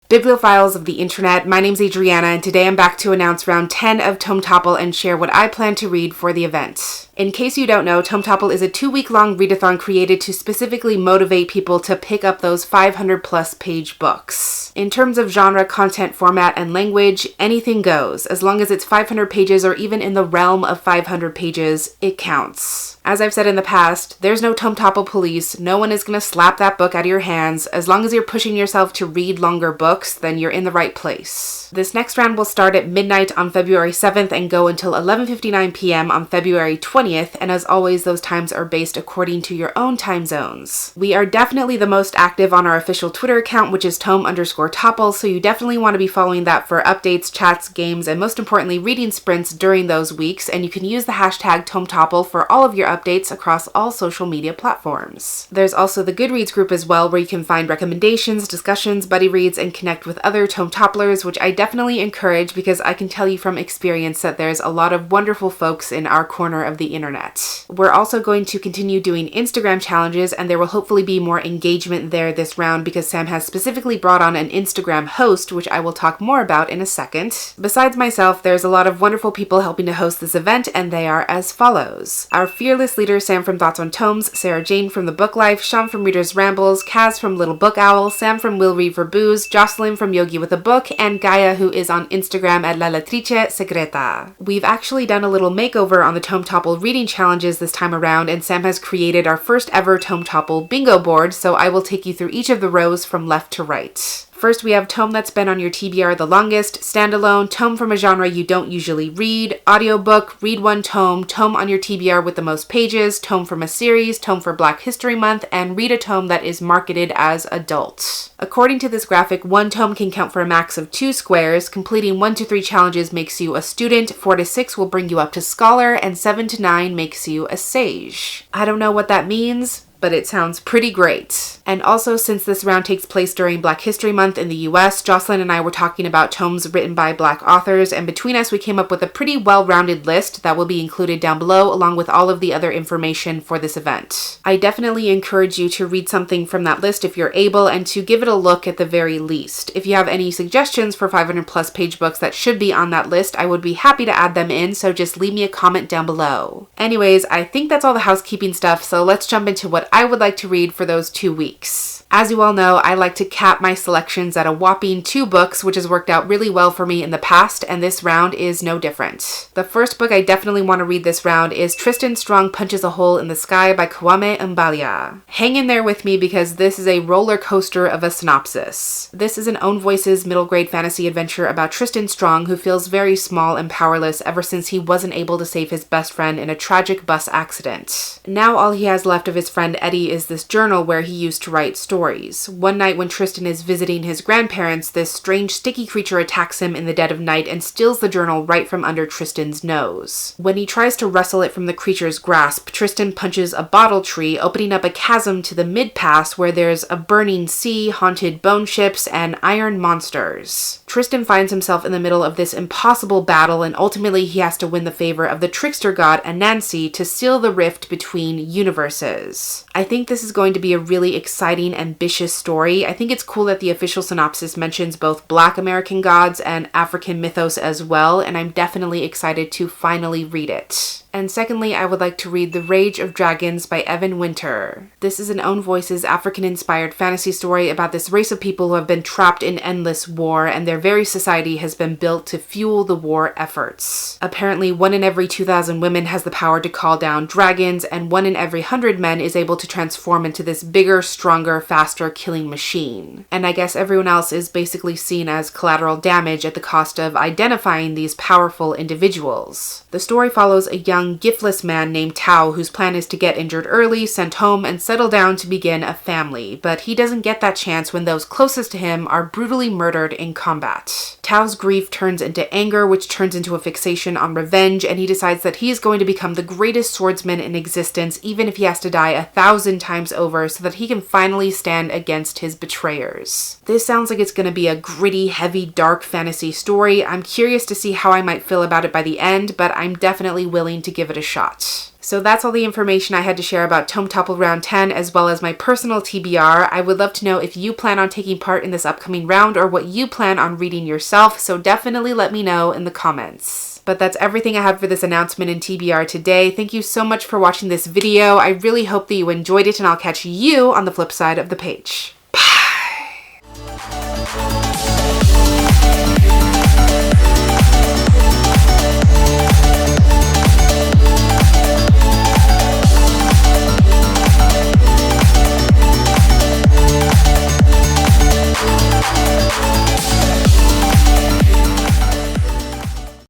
Bibliophiles of the internet, my name's Adriana, and today I'm back to announce round 10 of Tome Topple and share what I plan to read for the event. In case you don't know, Tome Topple is a 2-week-long read-a-thon created to specifically motivate people to pick up those 500-plus page books. In terms of genre, content, format, and language, anything goes. As long as it's 500 pages or even in the realm of 500 pages, it counts. As I've said in the past, there's no Tome Topple police. No one is going to slap that book out of your hands. As long as you're pushing yourself to read longer books, then you're in the right place. This next round will start at midnight on February 7th and go until 11:59 p.m. on February 20th, and as always, those times are based according to your own time zones. We are definitely the most active on our official Twitter account, which is Tome_Topple, so you definitely want to be following that for updates, chats, games, and most importantly, reading sprints during those weeks, and you can use the hashtag TomeTopple for all of your updates across all social media platforms. There's also the Goodreads group as well, where you can find recommendations, discussions, buddy reads, and connect with other Tome Topplers, which I definitely encourage because I can tell you from experience that there's a lot of wonderful folks in our corner of the internet. We're also going to continue doing Instagram challenges, and there will hopefully be more engagement there this round because Sam has specifically brought on an Instagram host, which I will talk more about in a second. Besides myself, there's a lot of wonderful people helping to host this event, and they are as follows. Our fearless leader, Sam from Thoughts on Tomes, Sarah Jane from The Book Life, Sean from Reader's Rambles, Kaz from Little Book Owl, Sam from Will Read for Booze, Jocelyn from Yogi with a Book, and Gaia, who is on Instagram at La Letrice Secreta. We've actually done a little makeover on the Tome Topple reading challenges this time around, and Sam has created our first ever Tome Topple bingo board, so I will take you through each of the rows from left to right. First, we have tome that's been on your TBR the longest, standalone, tome from a genre you don't usually read, audiobook, read one tome, tome on your TBR with the most pages, tome from a series, tome for Black History Month, and read a tome that is marketed as adult. According to this graphic, one tome can count for a max of 2 squares. Completing 1 to 3 challenges makes you a student, 4 to 6 will bring you up to scholar, and 7 to 9 makes you a sage. I don't know what that means, but it sounds pretty great. And also, since this round takes place during Black History Month in the US, Jocelyn and I were talking about tomes written by Black authors, and between us we came up with a pretty well-rounded list that will be included down below along with all of the other information for this event. I definitely encourage you to read something from that list if you're able, and to give it a look at the very least. If you have any suggestions for 500+ page books that should be on that list, I would be happy to add them in, so just leave me a comment down below. Anyways, I think that's all the housekeeping stuff, so let's jump into what I would like to read for those 2 weeks. As you all know, I like to cap my selections at a whopping 2 books, which has worked out really well for me in the past, and this round is no different. The first book I definitely want to read this round is Tristan Strong Punches a Hole in the Sky by Kwame Mbalia. Hang in there with me because this is a roller coaster of a synopsis. This is an Own Voices middle grade fantasy adventure about Tristan Strong, who feels very small and powerless ever since he wasn't able to save his best friend in a tragic bus accident. Now all he has left of his friend Eddie is this journal where he used to write stories. One night when Tristan is visiting his grandparents, this strange sticky creature attacks him in the dead of night and steals the journal right from under Tristan's nose. When he tries to wrestle it from the creature's grasp, Tristan punches a bottle tree, opening up a chasm to the mid-pass where there's a burning sea, haunted bone ships, and iron monsters. Tristan finds himself in the middle of this impossible battle, and ultimately he has to win the favor of the trickster god Anansi to seal the rift between universes. I think this is going to be a really exciting and ambitious story. I think it's cool that the official synopsis mentions both Black American gods and African mythos as well, and I'm definitely excited to finally read it. And secondly, I would like to read The Rage of Dragons by Evan Winter. This is an Own Voices African-inspired fantasy story about this race of people who have been trapped in endless war, and their very society has been built to fuel the war efforts. Apparently, 1 in every 2,000 women has the power to call down dragons, and 1 in every 100 men is able to transform into this bigger, stronger, faster killing machine. And I guess everyone else is basically seen as collateral damage at the cost of identifying these powerful individuals. The story follows a young, giftless man named Tao whose plan is to get injured early, sent home, and settle down to begin a family, but he doesn't get that chance when those closest to him are brutally murdered in combat. Tao's grief turns into anger, which turns into a fixation on revenge, and he decides that he is going to become the greatest swordsman in existence, even if he has to die 1,000 times over, so that he can finally stand against his betrayers. This sounds like it's going to be a gritty, heavy, dark fantasy story. I'm curious to see how I might feel about it by the end, but I'm definitely willing to to give it a shot. So that's all the information I had to share about Tome Topple Round 10, as well as my personal TBR. I would love to know if you plan on taking part in this upcoming round or what you plan on reading yourself, so definitely let me know in the comments. But that's everything I have for this announcement in TBR today. Thank you so much for watching this video. I really hope that you enjoyed it, and I'll catch you on the flip side of the page. Bye!